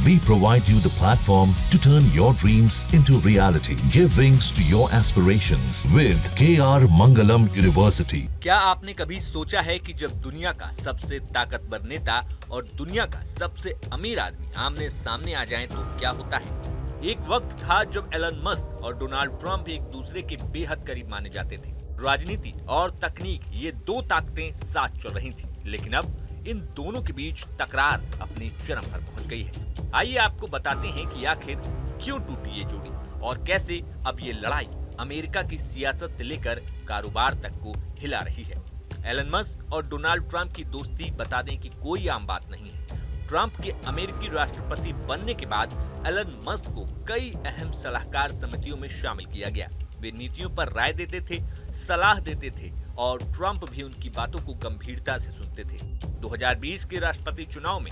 We provide you the platform to turn your dreams into reality. Give wings to your aspirations with KR Mangalam University. क्या आपने कभी सोचा है कि जब दुनिया का सबसे ताकतवर नेता और दुनिया का सबसे अमीर आदमी आमने सामने आ जाएं तो क्या होता है? एक वक्त था जब एलन मस्क और डोनाल्ड ट्रंप एक दूसरे के बेहद करीब माने जाते थे। राजनीति और तकनीक ये दो ताकतें साथ चल रही थी, लेकिन अब इन दोनों के बीच तकरार अपने चरम पर पहुंच गई है। आइए आपको बताते हैं कि आखिर क्यों टूटी ये जोड़ी और कैसे अब ये लड़ाई अमेरिका की सियासत से लेकर कारोबार तक को हिला रही है। एलन मस्क और डोनाल्ड ट्रंप की दोस्ती बता दें कि कोई आम बात नहीं है। ट्रंप के अमेरिकी राष्ट्रपति बनने के बाद एलन मस्क को कई अहम सलाहकार समितियों में शामिल किया गया। वे नीतियों पर राय देते थे, सलाह देते थे और ट्रंप भी उनकी बातों को गंभीरता से सुनते थे। 2020 के राष्ट्रपति चुनाव में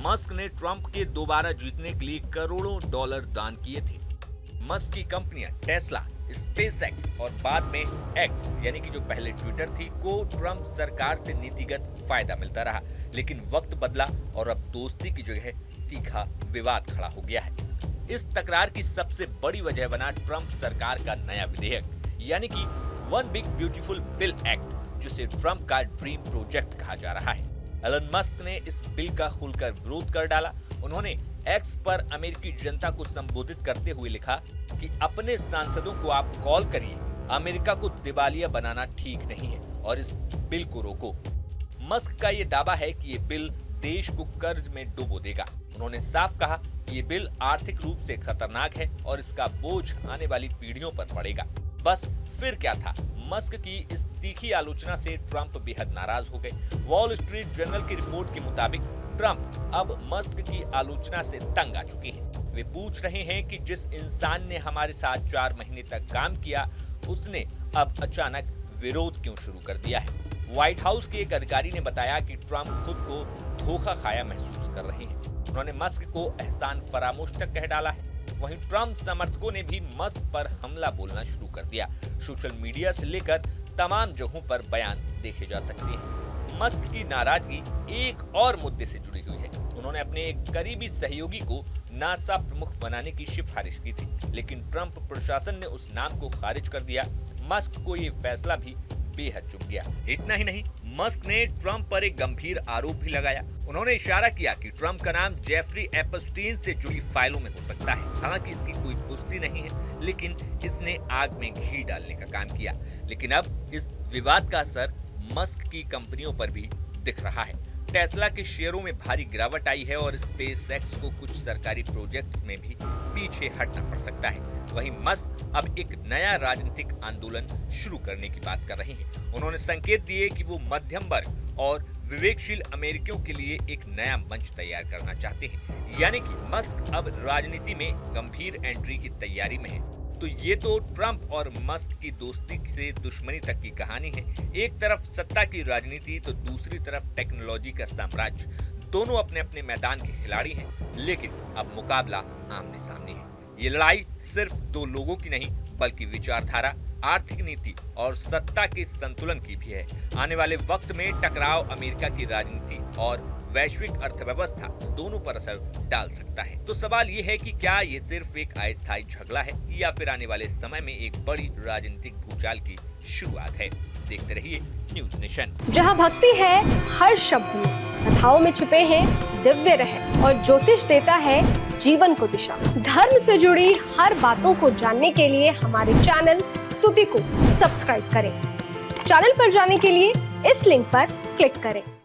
मस्क ने ट्रंप के दोबारा जीतने के लिए करोड़ों डॉलर दान किए थे। मस्क की कंपनियां टेस्ला, स्पेसएक्स और बाद में एक्स यानी कि जो पहले ट्विटर थी को ट्रंप सरकार से नीतिगत फायदा मिलता रहा, लेकिन वक्त बदला और अब दोस्ती की जगह तीखा विवाद खड़ा हो गया है। इस तकरार की सबसे बड़ी वजह बना ट्रंप सरकार का नया विधेयक यानी कि one big beautiful bill act, जिसे ट्रंप का ड्रीम प्रोजेक्ट कहा जा रहा है। एलन मस्क ने इस बिल का खुलकर विरोध कर डाला। उन्होंने एक्स पर अमेरिकी जनता को संबोधित करते हुए लिखा कि अपने सांसदों को आप कॉल करिए, अमेरिका को दिवालिया बनाना ठीक नहीं है और इस बिल को रोको। मस्क का ये दावा है कि ये बिल देश को कर्ज में डुबो देगा। उन्होंने साफ कहा कि ये बिल आर्थिक रूप से खतरनाक है और इसका बोझ आने वाली पीढ़ियों पर पड़ेगा। बस फिर क्या था? मस्क की इस तीखी आलोचना से ट्रंप बेहद नाराज हो गए। वॉल स्ट्रीट जर्नल की रिपोर्ट के मुताबिक ट्रंप अब मस्क की आलोचना से तंग आ चुके हैं। वे पूछ रहे हैं कि जिस इंसान ने हमारे साथ 4 महीने तक काम किया, उसने अब अचानक विरोध क्यों शुरू कर दिया है? व्हाइट हाउस के एक अधिकारी ने बताया कि ट्रंप खुद को धोखा खाया महसूस कर रहे हैं। उन्होंने मस्क को एहसान फरामोश तक कह डाला है। वहीं ट्रंप समर्थकों ने भी मस्क पर हमला बोलना शुरू कर दिया। सोशल मीडिया से लेकर तमाम जगहों पर बयान देखे जा सकते हैं। मस्क की नाराजगी एक और मुद्दे से जुड़ी हुई है। उन्होंने अपने एक करीबी सहयोगी को नासा प्रमुख बनाने की सिफारिश की थी, लेकिन ट्रंप प्रशासन ने उस नाम को खारिज कर दिया। मस्क को ये फैसला भी बेहद चुभ गया। इतना ही नहीं, मस्क ने ट्रंप पर एक गंभीर आरोप भी लगाया। उन्होंने इशारा किया कि ट्रंप का नाम जेफरी एपस्टीन से जुड़ी फाइलों में हो सकता है। हालांकि इसकी कोई पुष्टि नहीं है, लेकिन इसने आग में घी डालने का काम किया। लेकिन अब इस विवाद का असर मस्क की कंपनियों पर भी दिख रहा है। टेस्ला के शेयरों में भारी गिरावट आई है और स्पेसएक्स को कुछ सरकारी प्रोजेक्ट्स में भी पीछे हटना पड़ सकता है। वहीं मस्क अब एक नया राजनीतिक आंदोलन शुरू करने की बात कर रहे हैं। उन्होंने संकेत दिए कि वो मध्यम वर्ग और विवेकशील अमेरिकियों के लिए एक नया मंच तैयार करना चाहते हैं, यानी कि मस्क अब राजनीति में गंभीर एंट्री की तैयारी में है। तो ये तो ट्रंप और मस्क की दोस्ती से दुश्मनी तक की कहानी है। एक तरफ सत्ता की राजनीति तो दूसरी तरफ टेक्नोलॉजी का साम्राज्य। दोनों अपने अपने मैदान के खिलाड़ी हैं, लेकिन अब मुकाबला आमने सामने है। ये लड़ाई सिर्फ दो लोगों की नहीं, बल्कि विचारधारा, आर्थिक नीति और सत्ता के संतुलन की भी है। आने वाले वक्त में टकराव अमेरिका की राजनीति और वैश्विक अर्थव्यवस्था दोनों पर असर डाल सकता है। तो सवाल ये है कि क्या ये सिर्फ एक अस्थायी झगड़ा है या फिर आने वाले समय में एक बड़ी राजनीतिक भूचाल की शुरुआत है? देखते रहिए न्यूज नेशन। जहां भक्ति है हर शब्द में, कथाओं में छुपे हैं दिव्य रहस्य और ज्योतिष देता है जीवन को दिशा। धर्म से जुड़ी हर बातों को जानने के लिए हमारे चैनल स्तुति को सब्सक्राइब करें। चैनल पर जाने के लिए इस लिंक पर क्लिक करें।